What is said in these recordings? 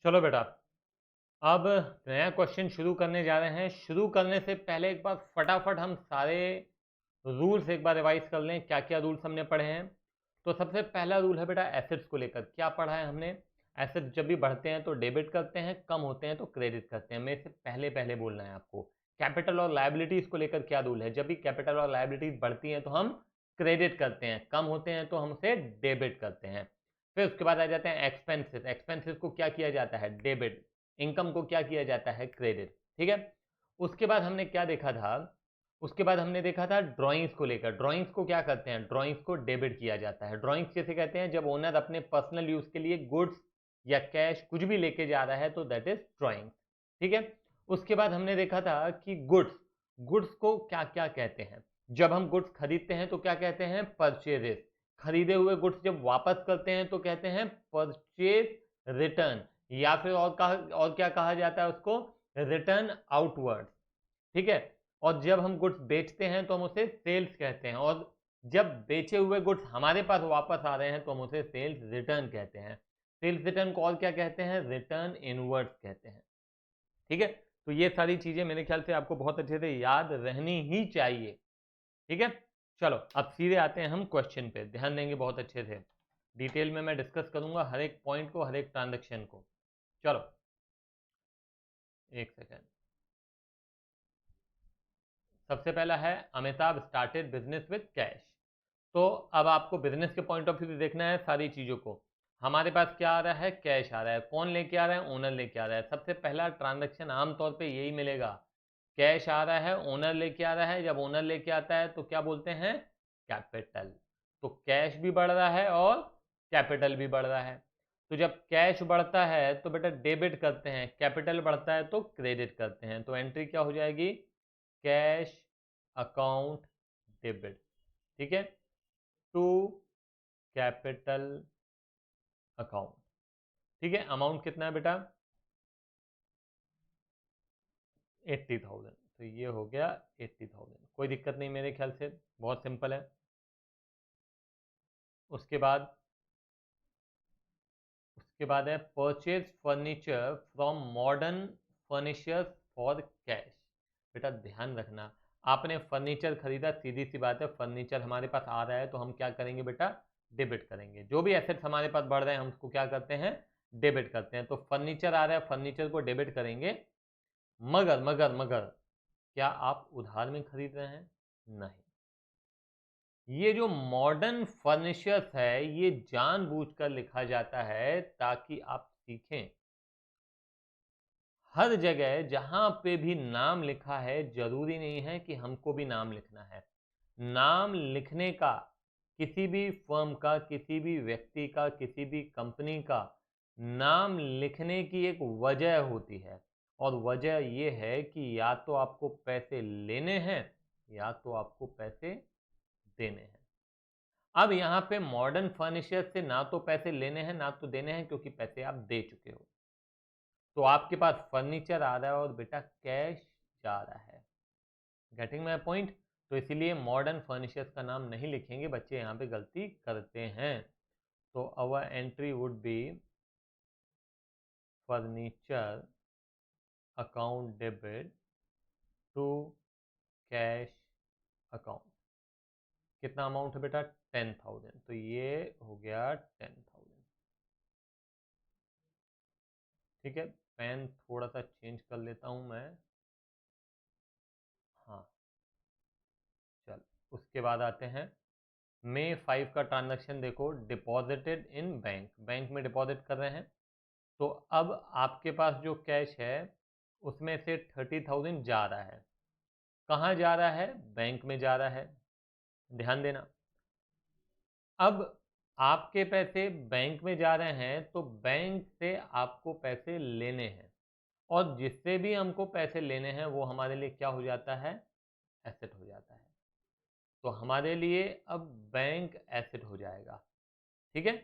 चलो बेटा, अब नया क्वेश्चन शुरू करने जा रहे हैं। शुरू करने से पहले एक बार फटाफट हम सारे रूल्स एक बार रिवाइज कर लें, क्या क्या रूल्स हमने पढ़े हैं। तो सबसे पहला रूल है बेटा एसेट्स को लेकर। क्या पढ़ा है हमने? एसेट्स जब भी बढ़ते हैं तो डेबिट करते हैं, कम होते हैं तो क्रेडिट करते हैं। मेरे से पहले पहले बोलना है आपको। कैपिटल और लायबिलिटीज को लेकर क्या रूल है? जब भी कैपिटल और लायबिलिटीज बढ़ती हैं तो हम क्रेडिट करते हैं, कम होते हैं तो हम उसे डेबिट करते हैं। फिर उसके बाद आ जाते हैं एक्सपेंसेस। एक्सपेंसेस को क्या किया जाता है? डेबिट। इनकम को क्या किया जाता है? क्रेडिट। ठीक है। उसके बाद हमने क्या देखा था? उसके बाद हमने देखा था ड्राइंग्स को लेकर। ड्राइंग्स को क्या करते हैं? ड्राइंग्स को डेबिट किया जाता है। ड्राइंग्स कैसे कहते हैं? जब ओनर अपने पर्सनल यूज के लिए गुड्स या कैश कुछ भी लेके जा रहा है तो दैट इज ड्राइंग। ठीक है। उसके बाद हमने देखा था कि गुड्स, गुड्स को क्या क्या कहते हैं? जब हम गुड्स खरीदते हैं तो क्या कहते हैं? परचेजेस। खरीदे हुए गुड्स जब वापस करते हैं तो कहते हैं परचेज रिटर्न, या फिर और क्या कहा जाता है उसको? Return outward. ठीक है। और जब हम गुड्स बेचते हैं तो हम उसे सेल्स कहते हैं, और जब बेचे हुए गुड्स हमारे पास वापस आ रहे हैं तो हम उसे सेल्स रिटर्न कहते हैं। सेल्स रिटर्न को और क्या कहते हैं? रिटर्न इनवर्ड्स कहते हैं। ठीक है। तो ये सारी चीजें मेरे ख्याल से आपको बहुत अच्छे से याद रहनी ही चाहिए। ठीक है। चलो अब सीधे आते हैं हम क्वेश्चन पे, ध्यान देंगे बहुत अच्छे से। डिटेल में मैं डिस्कस करूंगा हर एक पॉइंट को, हर एक ट्रांजेक्शन को। चलो एक सेकेंड। सबसे पहला है Amitabh started business with cash. तो अब आपको बिजनेस के पॉइंट ऑफ व्यू से देखना है सारी चीज़ों को। हमारे पास क्या आ रहा है? कैश आ रहा है। कौन लेके आ रहा है? ओनर लेके आ रहा है। सबसे पहला ट्रांजैक्शन आमतौर पे यही मिलेगा। कैश आ रहा है, ओनर लेके आ रहा है। जब ओनर लेके आता है तो क्या बोलते हैं? कैपिटल। तो कैश भी बढ़ रहा है और कैपिटल भी बढ़ रहा है। तो जब कैश बढ़ता है तो बेटा डेबिट करते हैं, कैपिटल बढ़ता है तो क्रेडिट करते हैं। तो एंट्री क्या हो जाएगी? Cash account debit. ठीक है। To capital account. ठीक है। अमाउंट कितना है बेटा? 80,000। तो ये हो गया 80,000। कोई दिक्कत नहीं मेरे ख्याल से, बहुत सिंपल है। उसके बाद उसके बाद है purchase furniture from modern furnitures for cash. बेटा ध्यान रखना, आपने फर्नीचर खरीदा, सीधी सी बात है, फर्नीचर हमारे पास आ रहा है तो हम क्या करेंगे बेटा? डेबिट करेंगे। जो भी एसेट्स हमारे पास बढ़ रहे हैं हम उसको क्या करते हैं? डेबिट करते हैं। तो फर्नीचर आ रहा है, फर्नीचर को डेबिट करेंगे। मगर मगर मगर क्या आप उधार में खरीद रहे हैं? नहीं। ये जो मॉडर्न फर्निचर्स है ये जानबूझकर लिखा जाता है ताकि आप सीखें। हर जगह जहां पे भी नाम लिखा है जरूरी नहीं है कि हमको भी नाम लिखना है। नाम लिखने का, किसी भी फर्म का, किसी भी व्यक्ति का, किसी भी कंपनी का नाम लिखने की एक वजह होती है। और वजह यह है कि या तो आपको पैसे लेने हैं या तो आपको पैसे देने हैं। अब यहाँ पे मॉडर्न फर्निचर से ना तो पैसे लेने हैं ना तो देने हैं, क्योंकि पैसे आप दे चुके हो। तो आपके पास फर्नीचर आ रहा है और बेटा कैश जा रहा है। Getting my point? तो इसीलिए मॉडर्न फर्निचर्स का नाम नहीं लिखेंगे, बच्चे यहाँ पे गलती करते हैं। तो our entry would be furniture account debit to cash account. कितना अमाउंट है बेटा? 10,000। तो ये हो गया 10,000। ठीक है। पेन थोड़ा सा चेंज कर लेता हूँ मैं। हाँ। चल उसके बाद आते हैं मे 5 का ट्रांजैक्शन। देखो डिपॉजिटेड इन बैंक, बैंक में डिपॉजिट कर रहे हैं। तो अब आपके पास जो कैश है उसमें से 30,000 जा रहा है। कहाँ जा रहा है? बैंक में जा रहा है। ध्यान देना, अब आपके पैसे बैंक में जा रहे हैं तो बैंक से आपको पैसे लेने हैं, और जिससे भी हमको पैसे लेने हैं वो हमारे लिए क्या हो जाता है? एसेट हो जाता है। तो हमारे लिए अब बैंक एसेट हो जाएगा। ठीक है।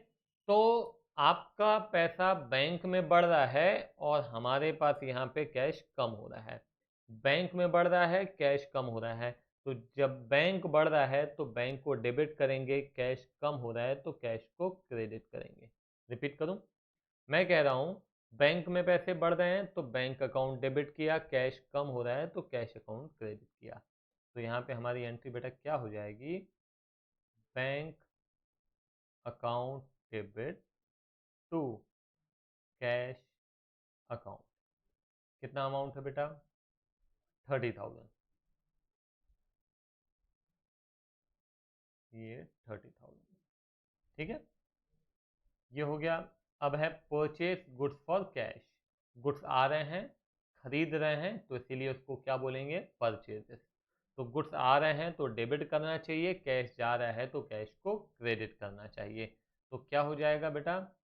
तो आपका पैसा बैंक में बढ़ रहा है और हमारे पास यहाँ पे कैश कम हो रहा है। बैंक में बढ़ रहा है, कैश कम हो रहा है। तो जब बैंक बढ़ रहा है तो बैंक को डेबिट करेंगे, कैश कम हो रहा है तो कैश को क्रेडिट करेंगे। रिपीट करूं? मैं कह रहा हूं बैंक में पैसे बढ़ रहे हैं तो बैंक अकाउंट डेबिट किया, कैश कम हो रहा है तो कैश अकाउंट क्रेडिट किया। तो यहाँ पे हमारी एंट्री बेटा क्या हो जाएगी, bank account debit to cash account. कितना अमाउंट है बेटा, 30,000, ये 30,000, ठीक है, ये हो गया। अब है purchase goods for cash, goods आ रहे हैं, खरीद रहे हैं, तो इसीलिए उसको क्या बोलेंगे, परचेजेस। तो गुड्स आ रहे हैं तो डेबिट करना चाहिए, कैश जा रहा है तो कैश को क्रेडिट करना चाहिए। तो क्या हो जाएगा बेटा,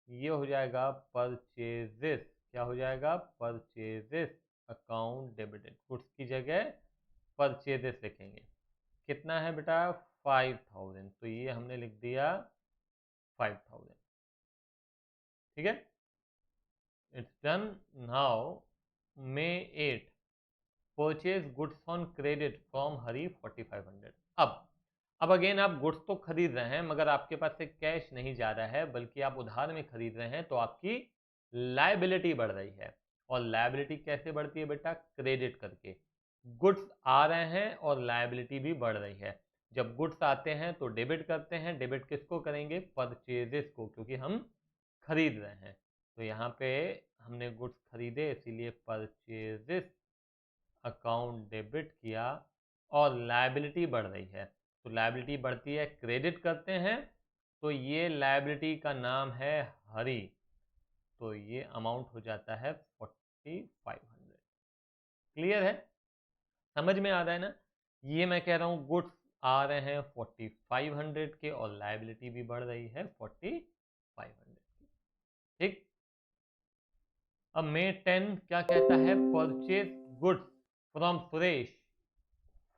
ये हो जाएगा परचेजेस, क्या हो जाएगा, परचेजेस अकाउंट डेबिटेड, गुड्स की जगह परचेजेस लिखेंगे। कितना है बेटा, 5,000, तो ये हमने लिख दिया 5,000, ठीक है। It's done. Now May 8 purchase goods on credit from Hari 4,500। अब अगेन आप गुड्स तो खरीद रहे हैं मगर आपके पास से कैश नहीं जा रहा है बल्कि आप उधार में खरीद रहे हैं, तो आपकी लायबिलिटी बढ़ रही है। और लायबिलिटी कैसे बढ़ती है बेटा, क्रेडिट करके। गुड्स आ रहे हैं और लायबिलिटी भी बढ़ रही है। जब गुड्स आते हैं तो डेबिट करते हैं, डेबिट किसको करेंगे, परचेजेस को, क्योंकि हम खरीद रहे हैं। तो यहाँ पे हमने गुड्स खरीदे इसीलिए परचेजेस अकाउंट डेबिट किया और लायबिलिटी बढ़ रही है। तो लायबिलिटी बढ़ती है, क्रेडिट करते हैं, तो ये लायबिलिटी का नाम है हरी, तो ये अमाउंट हो जाता है 4,500। क्लियर है, समझ में आ रहा है ना। ये मैं कह रहा हूँ गुड्स आ रहे हैं 4,500 के और लायबिलिटी भी बढ़ रही है 4,500 की, ठीक। अब मे 10 क्या कहता है, purchase goods from Suresh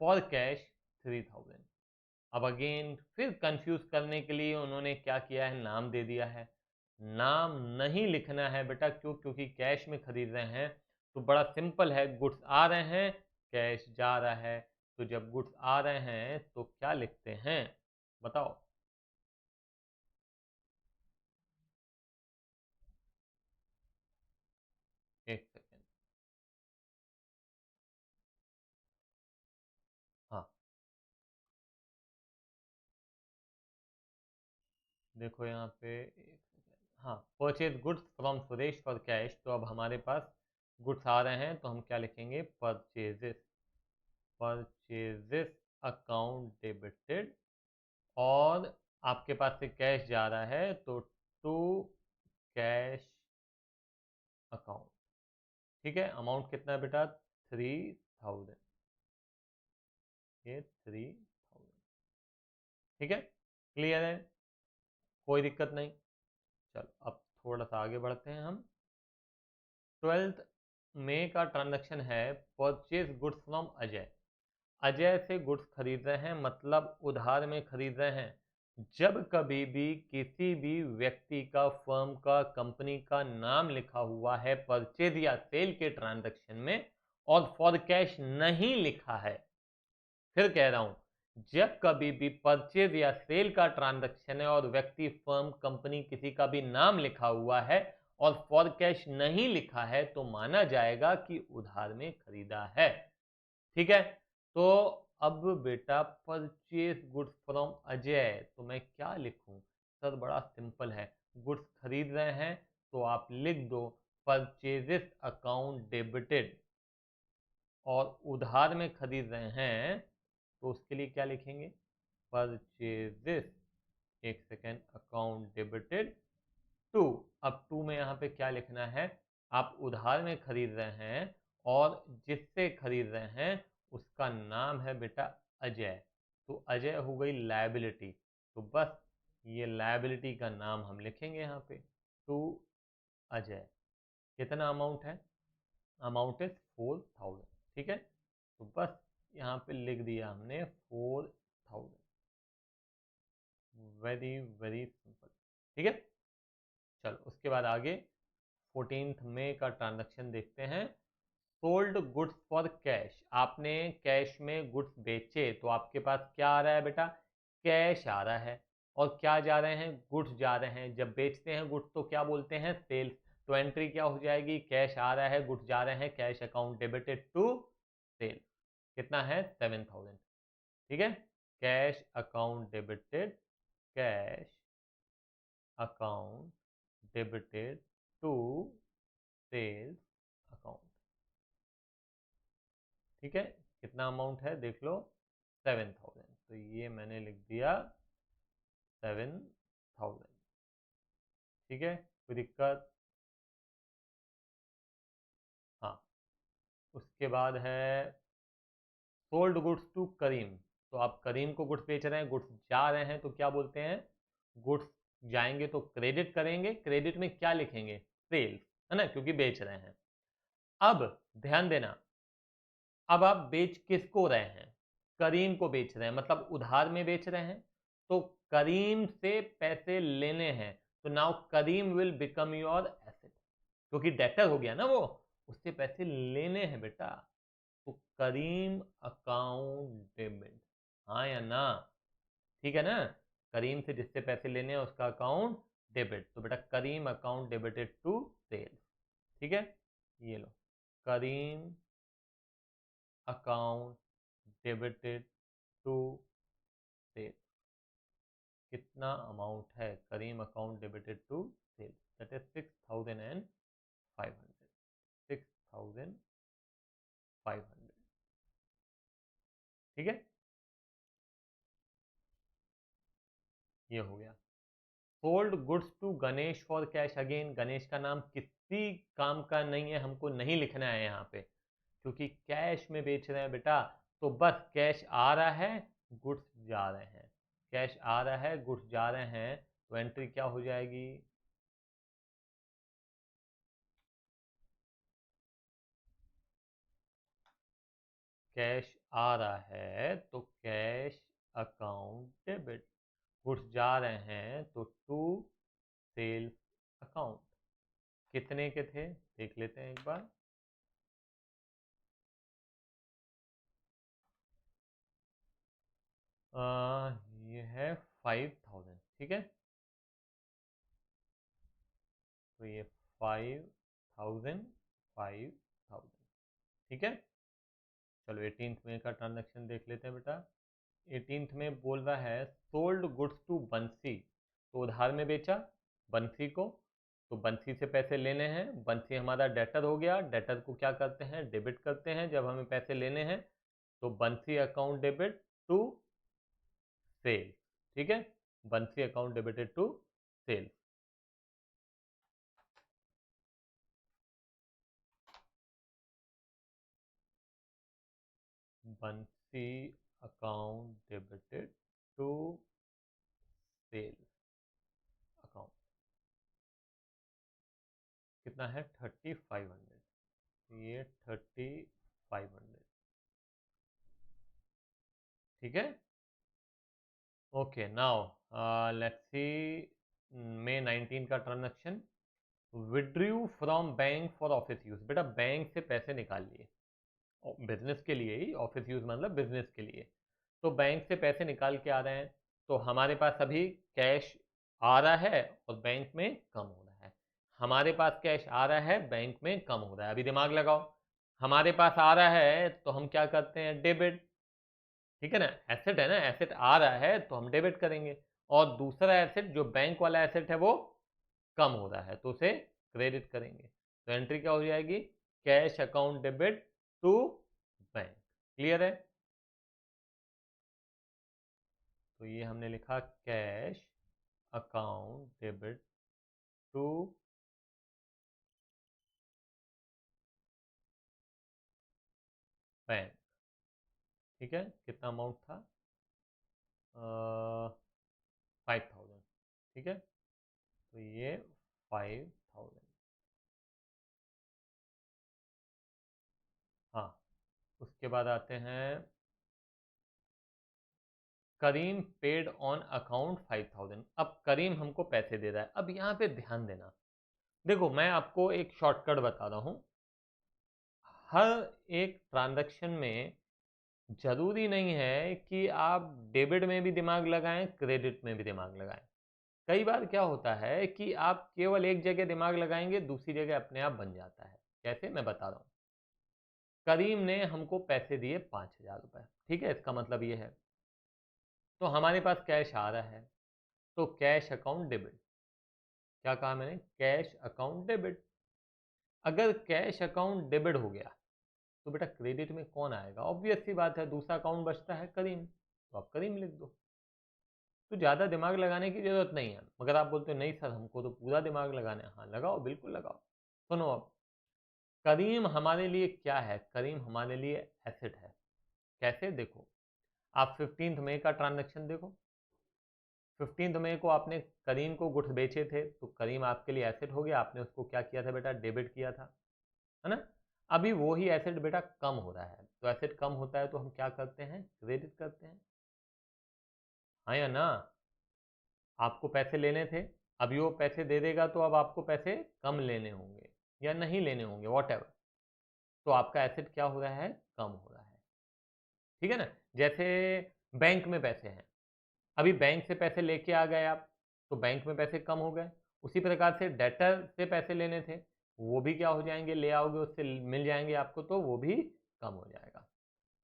for cash 3,000। अब अगेन फिर कंफ्यूज करने के लिए उन्होंने क्या किया है, नाम दे दिया है। नाम नहीं लिखना है बेटा, क्यों, क्योंकि कैश में खरीद रहे हैं। तो बड़ा सिंपल है, गुड्स आ रहे हैं, कैश जा रहा है, तो जब गुड्स आ रहे हैं तो क्या लिखते हैं, बताओ। एक सेकेंड, हाँ देखो यहाँ पे, एक सेकेंड, हाँ, purchase goods from Suresh for cash. तो अब हमारे पास गुड्स आ रहे हैं तो हम क्या लिखेंगे, परचेजेस, परचेजेस अकाउंट डेबिटेड। और आपके पास से कैश जा रहा है तो टू कैश अकाउंट, ठीक है। अमाउंट कितना है बेटा, 3,000, ये 3,000, ठीक है, क्लियर है, कोई दिक्कत नहीं। चलो अब थोड़ा सा आगे बढ़ते हैं हम। 12 मई का ट्रांजैक्शन है, purchase goods from Ajay. Ajay से गुड्स खरीद रहे हैं, मतलब उधार में खरीद रहे हैं। जब कभी भी किसी भी व्यक्ति का, फर्म का, कंपनी का नाम लिखा हुआ है परचेज या सेल के ट्रांजैक्शन में और फॉर कैश नहीं लिखा है, फिर कह रहा हूं, जब कभी भी परचेज या सेल का ट्रांजैक्शन है और व्यक्ति, फर्म, कंपनी किसी का भी नाम लिखा हुआ है और फॉर कैश नहीं लिखा है तो माना जाएगा कि उधार में खरीदा है, ठीक है। तो अब बेटा परचेज गुड्स फ्रॉम अजय, तो मैं क्या लिखूं, सर बड़ा सिंपल है, गुड्स खरीद रहे हैं तो आप लिख दो परचेजेस अकाउंट डेबिटेड, और उधार में खरीद रहे हैं तो उसके लिए क्या लिखेंगे, परचेजेस, एक सेकेंड, अकाउंट डेबिटेड टू। अब टू में यहाँ पे क्या लिखना है, आप उधार में खरीद रहे हैं और जिससे खरीद रहे हैं उसका नाम है बेटा अजय, तो अजय हो गई लायबिलिटी, तो बस ये लायबिलिटी का नाम हम लिखेंगे यहाँ पे, टू अजय। कितना अमाउंट है, अमाउंट इज 4,000, ठीक है। तो बस यहाँ पे लिख दिया हमने 4,000, वेरी वेरी सिंपल, ठीक है। चलो उसके बाद आगे 14 मई का ट्रांजैक्शन देखते हैं। सोल्ड गुड्स फॉर कैश, आपने कैश में गुड्स बेचे तो आपके पास क्या आ रहा है बेटा, कैश आ रहा है। और क्या जा रहे हैं, गुड्स जा रहे हैं। जब बेचते हैं गुड्स तो क्या बोलते हैं, सेल्स। तो एंट्री क्या हो जाएगी, कैश आ रहा है, गुड्स जा रहे हैं, cash account debited to sale, कितना है 7000, ठीक है। Cash account debited, cash account debited to sales account, ठीक है। कितना अमाउंट है देख लो 7000, तो ये मैंने लिख दिया 7000, ठीक है, कोई दिक्कत। हाँ, उसके बाद है सोल्ड गुड्स टू करीम, तो आप करीम को गुड्स बेच रहे हैं, गुड्स जा रहे हैं, तो क्या बोलते हैं, गुड्स जाएंगे तो क्रेडिट करेंगे, क्रेडिट में क्या लिखेंगे, सेल्स, है ना, क्योंकि बेच रहे हैं। अब ध्यान देना, अब आप बेच किसको रहे हैं, करीम को बेच रहे हैं, मतलब उधार में बेच रहे हैं, तो करीम से पैसे लेने हैं, तो now Karim will become your asset, क्योंकि डेटर हो गया ना वो, उससे पैसे लेने हैं बेटा, तो करीम अकाउंट डेबिट, हाँ या ना, ठीक है ना, करीम से जिससे पैसे लेने हैं उसका अकाउंट डेबिट, तो बेटा Karim account debited to sales, ठीक है, ये लो Karim account debited to sales, कितना अमाउंट है, Karim account debited to sales, that is 6500, 6500, ठीक है, ये हो गया। Sold goods to Ganesh for cash, again Ganesh का नाम किसी काम का नहीं है, हमको नहीं लिखना है यहाँ पे, क्योंकि कैश में बेच रहे हैं बेटा, तो बस कैश आ रहा है, गुड्स जा रहे हैं, कैश आ रहा है, गुड्स जा रहे हैं, तो एंट्री क्या हो जाएगी, कैश आ रहा है तो कैश अकाउंट डेबिट, गुड्स जा रहे हैं तो टू सेल्स अकाउंट, कितने के थे देख लेते हैं एक बार, ये है 5000, ठीक है, तो ये 5000, 5000, ठीक है। चलो 18th में का ट्रांजैक्शन देख लेते हैं बेटा, 18th में बोल रहा है सोल्ड गुड्स टू बंसी, तो उधार में बेचा बंसी को, तो बंसी से पैसे लेने हैं, बंसी हमारा डेटर हो गया, डेटर को क्या करते हैं, डेबिट करते हैं जब हमें पैसे लेने हैं, तो बंसी अकाउंट डेबिट टू सेल, ठीक है, Bansi account debited to sale, Bansi account debited to sale account, कितना है 3500, ये 3500, ठीक है। Okay now let's see May 19 का transaction, withdrew from bank for office use, बेटा बैंक से पैसे निकाल लिए बिजनेस के लिए ही, ऑफिस यूज मतलब बिजनेस के लिए, तो बैंक से पैसे निकाल के आ रहे हैं, तो हमारे पास अभी कैश आ रहा है और बैंक में कम हो रहा है, हमारे पास कैश आ रहा है, बैंक में कम हो रहा है, अभी दिमाग लगाओ, हमारे पास आ रहा है तो हम क्या करते हैं, डेबिट, ठीक है ना, एसेट है ना, एसेट आ रहा है तो हम डेबिट करेंगे, और दूसरा एसेट जो बैंक वाला एसेट है वो कम हो रहा है तो उसे क्रेडिट करेंगे, तो एंट्री क्या हो जाएगी, cash account debit to bank, clear है, तो ये हमने लिखा cash account debit to bank, ठीक है, कितना अमाउंट था 5000, ठीक है, तो ये 5000, हाँ, उसके बाद आते हैं करीम पेड ऑन अकाउंट 5000, अब करीम हमको पैसे दे रहा है, अब यहाँ पे ध्यान देना, देखो मैं आपको एक शॉर्टकट बता रहा हूँ, हर एक ट्रांजैक्शन में जरूरी नहीं है कि आप डेबिट में भी दिमाग लगाएं, क्रेडिट में भी दिमाग लगाएं, कई बार क्या होता है कि आप केवल एक जगह दिमाग लगाएंगे, दूसरी जगह अपने आप बन जाता है। कैसे, मैं बता रहा हूँ। करीम ने हमको पैसे दिए 5,000 रुपये, ठीक है, इसका मतलब ये है। तो हमारे पास कैश आ रहा है, तो कैश अकाउंट डेबिट। क्या कहा मैंने? Cash account debit. अगर कैश अकाउंट डेबिट हो गया तो बेटा क्रेडिट में कौन आएगा? ऑब्वियस सी बात है, दूसरा अकाउंट बचता है करीम, तो आप करीम लिख दो। तो ज़्यादा दिमाग लगाने की ज़रूरत नहीं है। मगर आप बोलते हो नहीं सर हमको तो पूरा दिमाग लगाना है। हाँ लगाओ, बिल्कुल लगाओ। सुनो अब, करीम हमारे लिए क्या है? करीम हमारे लिए एसेट है। कैसे? देखो, आप 15 मई का ट्रांजैक्शन देखो। 15 मई को आपने करीम को गुड्स बेचे थे, तो करीम आपके लिए एसेट हो गया। आपने उसको क्या किया था बेटा? डेबिट किया था, है ना? अभी वो ही एसेट बेटा कम हो रहा है, तो एसेट कम होता है तो हम क्या करते हैं? क्रेडिट करते हैं। हाँ या ना? आपको पैसे लेने थे, अभी वो पैसे दे देगा तो अब आपको पैसे कम लेने होंगे या नहीं लेने होंगे, वॉट एवर। तो आपका एसेट क्या हो रहा है? कम हो रहा है। ठीक है ना? जैसे बैंक में पैसे हैं, अभी बैंक से पैसे लेके आ गए आप, तो बैंक में पैसे कम हो गए। उसी प्रकार से डेटर से पैसे लेने थे, वो भी क्या हो जाएंगे? ले आओगे, उससे मिल जाएंगे आपको, तो वो भी कम हो जाएगा।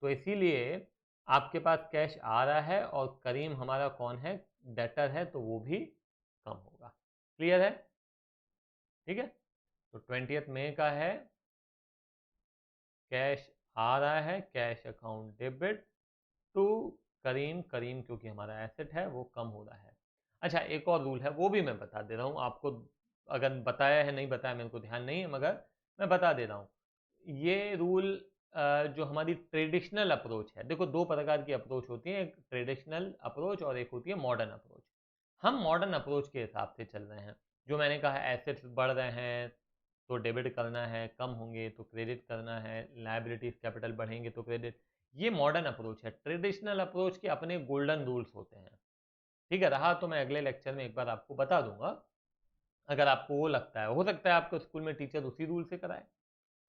तो इसीलिए आपके पास कैश आ रहा है और करीम हमारा कौन है? डेटर है, तो वो भी कम होगा। क्लियर है? ठीक है। तो 20 मई का है, कैश आ रहा है, कैश अकाउंट डेबिट टू करीम। करीम क्योंकि हमारा एसेट है वो कम हो रहा है। अच्छा, एक और रूल है, वो भी मैं बता दे रहा हूँ आपको। अगर बताया है नहीं बताया मेरे को ध्यान नहीं है, मगर मैं बता दे रहा हूँ। ये रूल जो हमारी ट्रेडिशनल अप्रोच है, देखो दो प्रकार की अप्रोच होती है, एक ट्रेडिशनल अप्रोच और एक होती है मॉडर्न अप्रोच। हम मॉडर्न अप्रोच के हिसाब से चल रहे हैं। जो मैंने कहा, एसेट्स बढ़ रहे हैं तो डेबिट करना है, कम होंगे तो क्रेडिट करना है, लायबिलिटीज कैपिटल बढ़ेंगे तो क्रेडिट। ये मॉडर्न अप्रोच है। ट्रेडिशनल अप्रोच के अपने गोल्डन रूल्स होते हैं। ठीक है, रहा तो मैं अगले लेक्चर में एक बार आपको बता दूंगा, अगर आपको वो लगता है। हो सकता है आपको स्कूल में टीचर उसी रूल से कराए,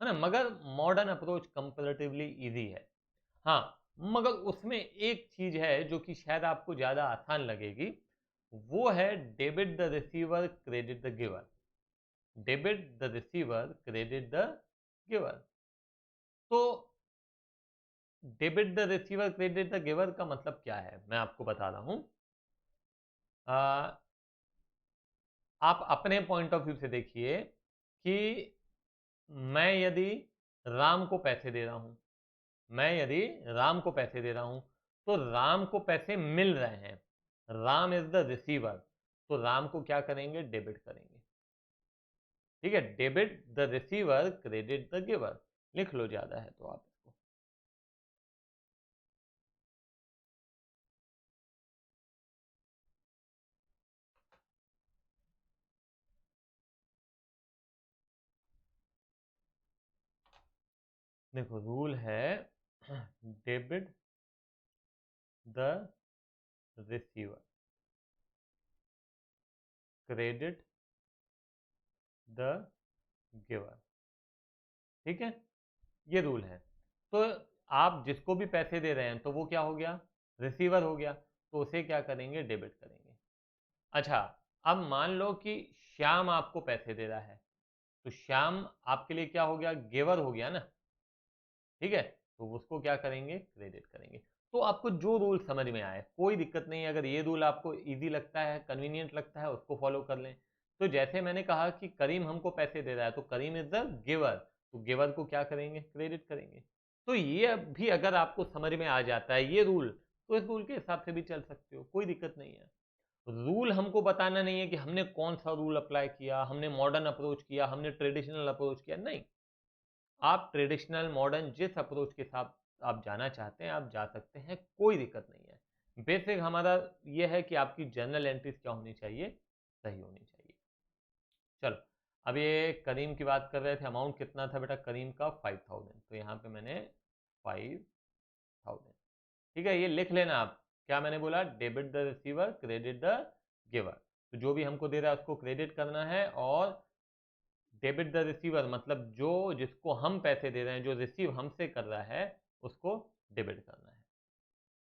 है ना? मगर मॉडर्न अप्रोच कंपेरेटिवली इजी है। हाँ, मगर उसमें एक चीज है जो कि शायद आपको ज्यादा आसान लगेगी, वो है debit the receiver credit the giver. Debit the receiver credit the giver. तो debit the receiver credit the giver का मतलब क्या है, मैं आपको बता रहा हूं। आप अपने पॉइंट ऑफ व्यू से देखिए कि मैं यदि राम को पैसे दे रहा हूं, मैं यदि राम को पैसे दे रहा हूं, तो राम को पैसे मिल रहे हैं, राम इज द रिसीवर, तो राम को क्या करेंगे? डेबिट करेंगे। ठीक है, debit the receiver credit the giver. लिख लो ज्यादा है तो आप इसको। देखो रूल है, debit the receiver credit the giver. ठीक है, ये रूल है। तो आप जिसको भी पैसे दे रहे हैं तो वो क्या हो गया? रिसीवर हो गया, तो उसे क्या करेंगे? डेबिट करेंगे। अच्छा, अब मान लो कि श्याम आपको पैसे दे रहा है, तो श्याम आपके लिए क्या हो गया? गिवर हो गया ना। ठीक है, तो उसको क्या करेंगे? क्रेडिट करेंगे। तो आपको जो रूल समझ में आए कोई दिक्कत नहीं है। अगर ये रूल आपको इजी लगता है, कन्वीनियंट लगता है, उसको फॉलो कर लें। तो जैसे मैंने कहा कि करीम हमको पैसे दे रहा है, तो करीम इज द गिवर, तो गिवर को क्या करेंगे? क्रेडिट करेंगे। तो ये भी अगर आपको समझ में आ जाता है ये रूल, तो इस रूल के हिसाब से भी चल सकते हो, कोई दिक्कत नहीं है। रूल हमको बताना नहीं है कि हमने कौन सा रूल अप्लाई किया, हमने मॉडर्न अप्रोच किया, हमने ट्रेडिशनल अप्रोच किया, नहीं। आप ट्रेडिशनल मॉडर्न जिस अप्रोच के साथ आप जाना चाहते हैं आप जा सकते हैं, कोई दिक्कत नहीं है। बेसिक हमारा ये है कि आपकी जर्नल एंट्रीज क्या होनी चाहिए? सही होनी चाहिए। चलो, अब ये करीम की बात कर रहे थे, अमाउंट कितना था बेटा करीम का? 5,000। तो यहाँ पे मैंने 5,000। ठीक है, ये लिख लेना आप। क्या मैंने बोला? Debit the receiver credit the giver. तो जो भी हमको दे रहा है उसको क्रेडिट करना है, और डेबिट द रिसीवर मतलब जो जिसको हम पैसे दे रहे हैं, जो रिसीव हमसे कर रहा है, उसको डेबिट करना है।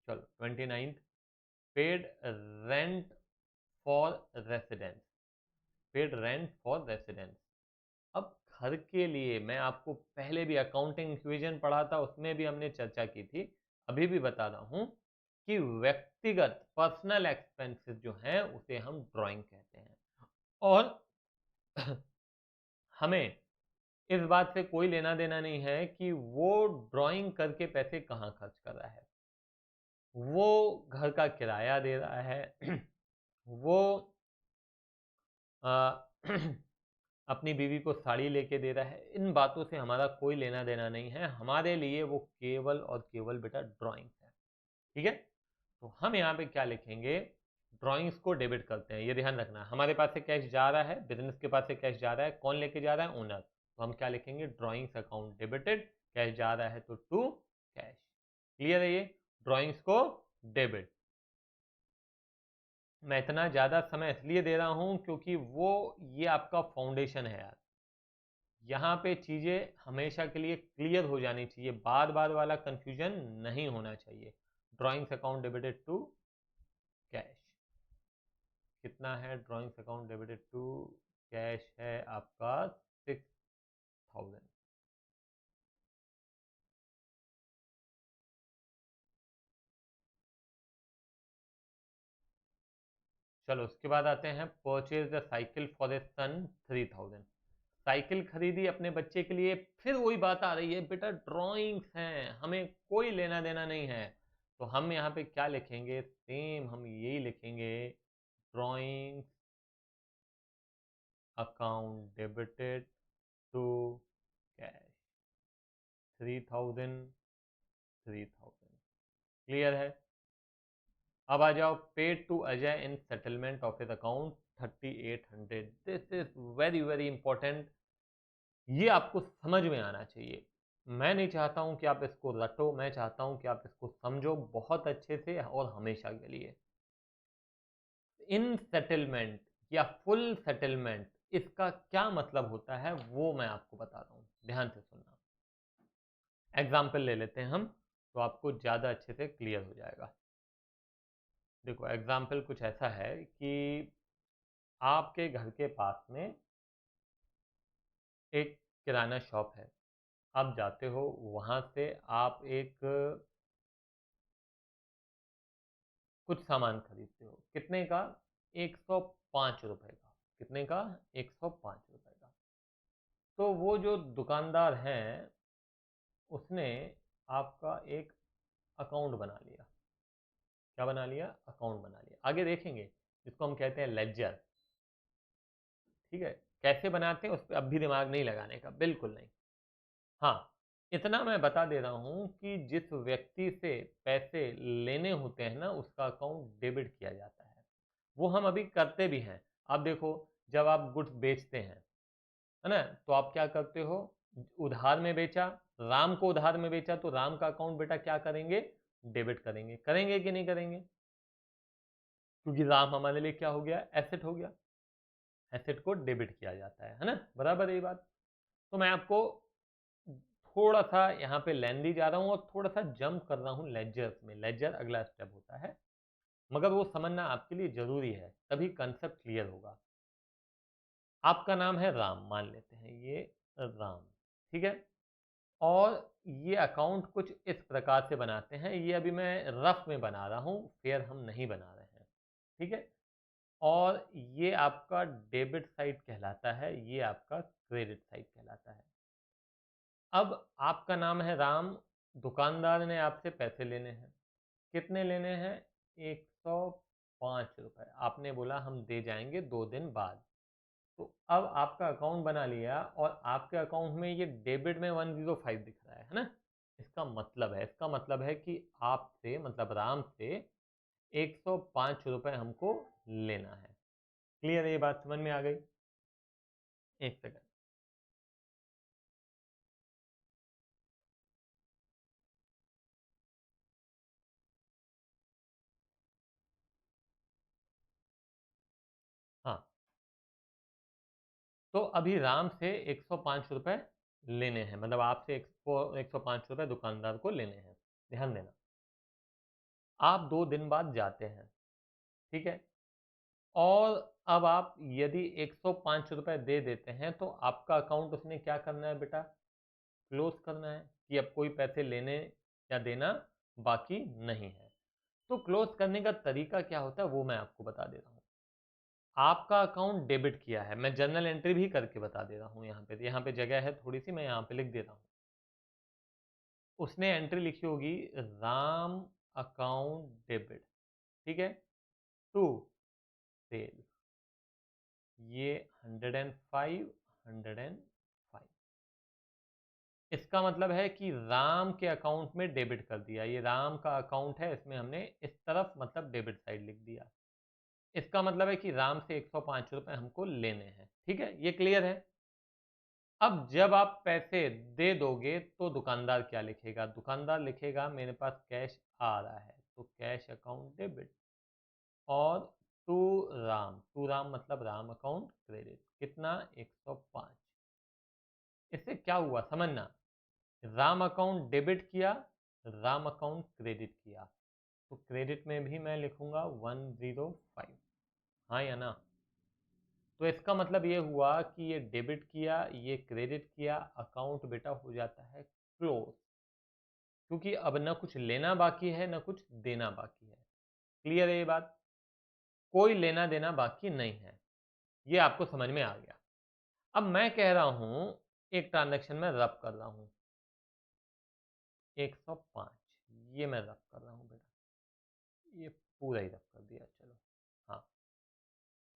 चलो, 29th, paid rent for residence, paid rent for residence. अब घर के लिए मैं आपको पहले भी अकाउंटिंग इक्वेशन पढ़ा था, उसमें भी हमने चर्चा की थी, अभी भी बता रहा हूं कि व्यक्तिगत पर्सनल एक्सपेंसेस जो हैं उसे हम ड्राइंग कहते हैं। और हमें इस बात से कोई लेना देना नहीं है कि वो ड्राइंग करके पैसे कहाँ खर्च कर रहा है। वो घर का किराया दे रहा है, वो आ, अपनी बीवी को साड़ी लेके दे रहा है, इन बातों से हमारा कोई लेना देना नहीं है। हमारे लिए वो केवल और केवल बेटा ड्राइंग है। ठीक है, तो हम यहाँ पे क्या लिखेंगे, ड्राइंग्स को डेबिट करते हैं। ये ध्यान रखना, हमारे पास से कैश जा रहा है, बिजनेस के पास से कैश जा रहा है, कौन लेके जा रहा है, ओनर। तो हम क्या लिखेंगे, ड्राइंग्स अकाउंट डेबिटेड, कैश जा रहा है तो टू कैश। क्लियर है ये, ड्राइंग्स को डेबिट। मैं इतना ज़्यादा समय इसलिए दे रहा हूँ क्योंकि वो ये आपका फाउंडेशन है यार, यहाँ पे चीज़ें हमेशा के लिए क्लियर हो जानी चाहिए, बार बार वाला कंफ्यूजन नहीं होना चाहिए। Drawings account debited to cash, कितना है drawings account debited to cash, है आपका 6000। चलो उसके बाद आते हैं, purchase the cycle for a son 3000। Cycle खरीदी अपने बच्चे के लिए, फिर वही बात आ रही है बेटा, ड्राइंग्स हैं, हमें कोई लेना देना नहीं है। तो हम यहाँ पे क्या लिखेंगे, सेम हम यही लिखेंगे, drawings account debited to cash, 3000 3000। Clear है। अब आ जाओ, paid to Ajay in settlement of his account 3800। This is very very important, ये आपको समझ में आना चाहिए। मैं नहीं चाहता हूं कि आप इसको रटो, मैं चाहता हूं कि आप इसको समझो बहुत अच्छे से और हमेशा के लिए। इन सेटलमेंट या फुल सेटलमेंट, इसका क्या मतलब होता है वो मैं आपको बता रहा हूं, ध्यान से सुनना। एग्जाम्पल ले लेते हैं हम, तो आपको ज़्यादा अच्छे से क्लियर हो जाएगा। देखो एग्जाम्पल कुछ ऐसा है कि आपके घर के पास में एक किराना शॉप है, आप जाते हो वहाँ से, आप एक कुछ सामान खरीदते हो, कितने का, 105 रुपए का। कितने का, 105 रुपए का। तो वो जो दुकानदार हैं, उसने आपका एक अकाउंट बना लिया। क्या बना लिया, अकाउंट बना लिया। आगे देखेंगे, जिसको हम कहते हैं लेजर। ठीक है, कैसे बनाते हैं उस पर अब भी दिमाग नहीं लगाने का, बिल्कुल नहीं। हाँ, इतना मैं बता दे रहा हूँ कि जिस व्यक्ति से पैसे लेने होते हैं ना, उसका अकाउंट डेबिट किया जाता है। वो हम अभी करते भी हैं। आप देखो, जब आप गुड्स बेचते हैं, है ना, तो आप क्या करते हो, उधार में बेचा, राम को उधार में बेचा, तो राम का अकाउंट बेटा क्या करेंगे, डेबिट करेंगे। करेंगे कि नहीं करेंगे, क्योंकि राम हमारे लिए क्या हो गया, एसेट हो गया। एसेट को डेबिट किया जाता है ना, बराबर यही बात। तो मैं आपको थोड़ा सा यहाँ पे लेंदी जा रहा हूँ और थोड़ा सा जंप कर रहा हूँ लेजर्स में। लेजर अगला स्टेप होता है, मगर वो समझना आपके लिए जरूरी है, तभी कंसेप्ट क्लियर होगा। आपका नाम है राम, मान लेते हैं ये राम, ठीक है। और ये अकाउंट कुछ इस प्रकार से बनाते हैं, ये अभी मैं रफ में बना रहा हूँ, फेयर हम नहीं बना रहे हैं, ठीक है। और ये आपका डेबिट साइड कहलाता है, ये आपका क्रेडिट साइड कहलाता है। अब आपका नाम है राम, दुकानदार ने आपसे पैसे लेने हैं, कितने लेने हैं, 105 रुपए। आपने बोला हम दे जाएंगे 2 दिन बाद। तो अब आपका अकाउंट बना लिया और आपके अकाउंट में ये डेबिट में 105 दिख रहा है ना। इसका मतलब है कि आपसे, मतलब राम से 105 रुपए हमको लेना है। क्लियर है, ये बात समझ में आ गई। एक सेकंड। हाँ, तो अभी राम से 105 रुपए लेने हैं, मतलब आपसे 105 रुपए दुकानदार को लेने हैं। ध्यान देना, आप 2 दिन बाद जाते हैं, ठीक है। और अब आप यदि 105 रुपए दे देते हैं तो आपका अकाउंट उसने क्या करना है बेटा, क्लोज करना है कि अब कोई पैसे लेने या देना बाकी नहीं है। तो क्लोज करने का तरीका क्या होता है वो मैं आपको बता दे रहा हूँ। आपका अकाउंट डेबिट किया है, मैं जर्नल एंट्री भी करके बता दे रहा हूँ। यहाँ पे जगह है थोड़ी सी, मैं यहाँ पे लिख दे रहा हूँ। उसने एंट्री लिखी होगी राम अकाउंट डेबिट, ठीक है, टू सेल, ये 105, 105। इसका मतलब है कि राम के अकाउंट में डेबिट कर दिया। ये राम का अकाउंट है, इसमें हमने इस तरफ मतलब डेबिट साइड लिख दिया। इसका मतलब है कि राम से 105 रुपए हमको लेने हैं। ठीक है, ये क्लियर है। अब जब आप पैसे दे दोगे तो दुकानदार क्या लिखेगा? दुकानदार लिखेगा मेरे पास कैश आ रहा है, तो कैश अकाउंट डेबिट। और टू राम मतलब राम अकाउंट क्रेडिट, कितना? 105। इससे क्या हुआ समझना, राम अकाउंट डेबिट किया, राम अकाउंट क्रेडिट किया, तो क्रेडिट में भी मैं लिखूंगा 105। हाँ या ना? तो इसका मतलब ये हुआ कि ये डेबिट किया, ये क्रेडिट किया, अकाउंट बेटा हो जाता है क्लोज, क्योंकि अब ना कुछ लेना बाकी है ना कुछ देना बाकी है। क्लियर है ये बात? कोई लेना देना बाकी नहीं है। ये आपको समझ में आ गया। अब मैं कह रहा हूं एक ट्रांजैक्शन में रब कर रहा हूं 105, ये मैं रब कर रहा हूं बेटा, ये पूरा ही रब कर दिया। चलो हाँ,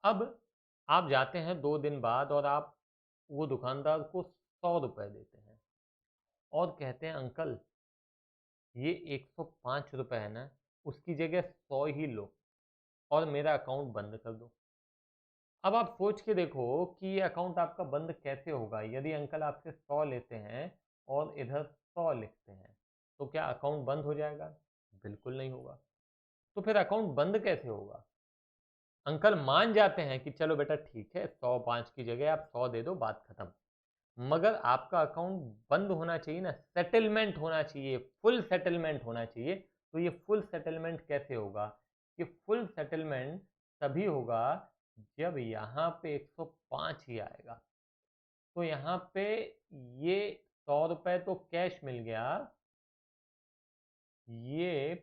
अब आप जाते हैं 2 दिन बाद और आप वो दुकानदार को 100 रुपए देते हैं और कहते हैं अंकल ये 105 रुपए है ना, उसकी जगह 100 ही लो और मेरा अकाउंट बंद कर दो। अब आप सोच के देखो कि ये अकाउंट आपका बंद कैसे होगा यदि अंकल आपसे 100 लेते हैं और इधर 100 लिखते हैं, तो क्या अकाउंट बंद हो जाएगा? बिल्कुल नहीं होगा। तो फिर अकाउंट बंद कैसे होगा? अंकल मान जाते हैं कि चलो बेटा ठीक है, 105 की जगह आप 100 दे दो, बात खत्म। मगर आपका अकाउंट बंद होना चाहिए ना, सेटलमेंट होना चाहिए, फुल सेटलमेंट होना चाहिए। तो ये फुल सेटलमेंट कैसे होगा? ये फुल सेटलमेंट तभी होगा जब यहाँ पे 105 ही आएगा। तो यहाँ पे ये 100 रुपए तो कैश मिल गया, ये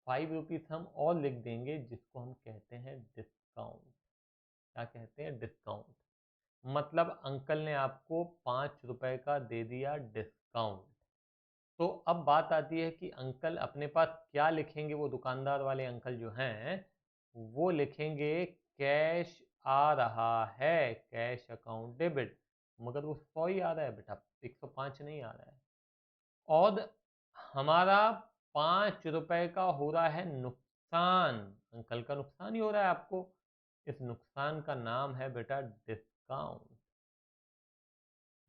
5 रुपीज हम और लिख देंगे जिसको हम कहते हैं डिस्काउंट। क्या कहते हैं? डिस्काउंट। मतलब अंकल ने आपको 5 रुपए का दे दिया डिस्काउंट। तो अब बात आती है कि अंकल अपने पास क्या लिखेंगे? वो दुकानदार वाले अंकल जो हैं वो लिखेंगे कैश आ रहा है, कैश अकाउंट डेबिट। मगर वो 100 ही आ रहा है बेटा, 105 नहीं आ रहा है। और हमारा 5 रुपए का हो रहा है नुकसान, अंकल का नुकसान ही हो रहा है आपको। इस नुकसान का नाम है बेटा डिस्काउंट।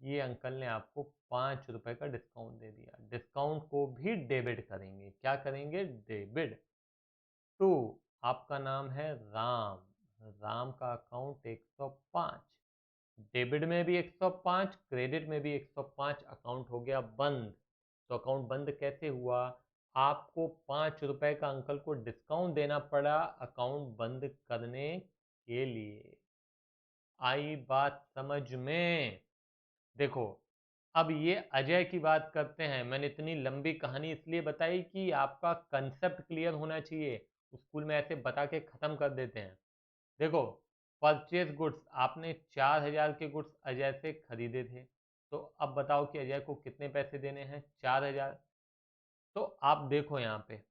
ये अंकल ने आपको 5 रुपए का डिस्काउंट दे दिया, डिस्काउंट को भी डेबिट करेंगे। क्या करेंगे? डेबिट। टू, आपका नाम है राम, राम का अकाउंट 105, डेबिट में भी 105, क्रेडिट में भी 105, अकाउंट हो गया बंद। तो अकाउंट बंद कैसे हुआ? आपको 5 रुपए का अंकल को डिस्काउंट देना पड़ा अकाउंट बंद करने के लिए। आई बात समझ में? देखो, अब ये अजय की बात करते हैं। मैंने इतनी लंबी कहानी इसलिए बताई कि आपका कंसेप्ट क्लियर होना चाहिए। स्कूल में ऐसे बता के ख़त्म कर देते हैं। देखो, परचेज गुड्स, आपने 4,000 के गुड्स अजय से खरीदे थे, तो अब बताओ कि अजय को कितने पैसे देने हैं? 4,000। तो आप देखो यहाँ पे,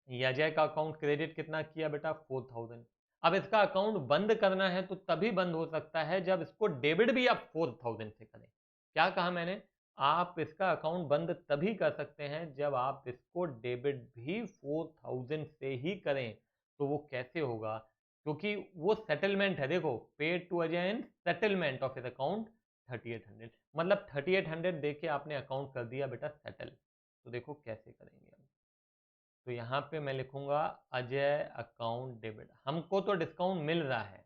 ये अजय का अकाउंट क्रेडिट कितना किया बेटा? 4,000। अब इसका अकाउंट बंद करना है तो तभी बंद हो सकता है जब इसको डेबिट भी आप 4,000 से करें। क्या कहा मैंने? आप इसका अकाउंट बंद तभी कर सकते हैं जब आप इसको डेबिट भी 4,000 से ही करें। तो वो कैसे होगा? क्योंकि वो सेटलमेंट है। देखो, paid to Ajay in settlement of his account 3,800, मतलब 3,800 देके आपने अकाउंट कर दिया बेटा सेटल। तो देखो कैसे करेंगे हम। तो यहाँ पे मैं लिखूंगा अजय अकाउंट डेबिट। हमको तो डिस्काउंट मिल रहा है,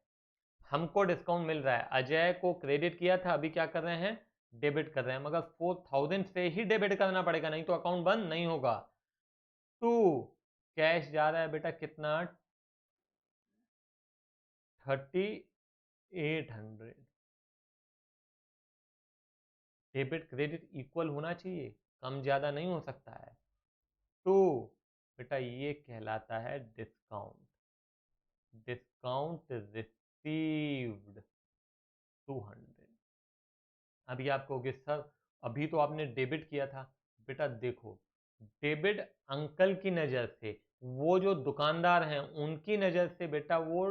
हमको डिस्काउंट मिल रहा है। अजय को क्रेडिट किया था, अभी क्या कर रहे हैं? डेबिट कर रहे हैं। मगर 4,000 से ही डेबिट करना पड़ेगा, नहीं तो अकाउंट बंद नहीं होगा। टू, कैश जा रहा है बेटा कितना? 3800 डेबिट क्रेडिट इक्वल होना चाहिए, कम ज़्यादा नहीं हो सकता है। तो बेटा ये कहलाता है डिस्काउंट। Discount received 200। अभी आप कहोगे सर अभी तो आपने डेबिट किया था। बेटा देखो, डेबिट अंकल की नज़र से, वो जो दुकानदार हैं उनकी नज़र से बेटा वो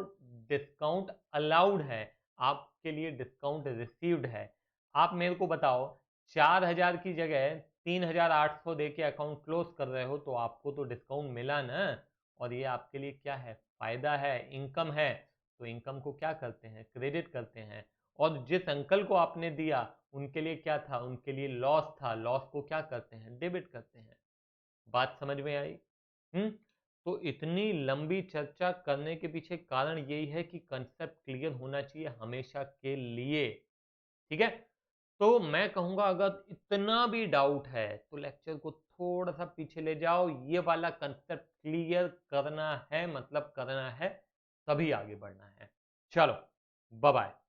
डिस्काउंट अलाउड है, आपके लिए डिस्काउंट रिसीव्ड है। आप मेरे को बताओ, 4000 की जगह 3800 दे के अकाउंट क्लोज कर रहे हो तो आपको तो डिस्काउंट मिला ना, और ये आपके लिए क्या है, फायदा है, इनकम है। तो इनकम को क्या करते हैं, क्रेडिट करते हैं। और जिस अंकल को आपने दिया उनके लिए क्या था, उनके लिए लॉस था, लॉस को क्या करते हैं, डेबिट करते हैं। बात समझ में आई? तो इतनी लंबी चर्चा करने के पीछे कारण यही है कि कंसेप्ट क्लियर होना चाहिए हमेशा के लिए। ठीक है, तो मैं कहूंगा अगर इतना भी डाउट है तो लेक्चर को थोड़ा सा पीछे ले जाओ, ये वाला कंसेप्ट क्लियर करना है, मतलब करना है, तभी आगे बढ़ना है। चलो बाय बाय।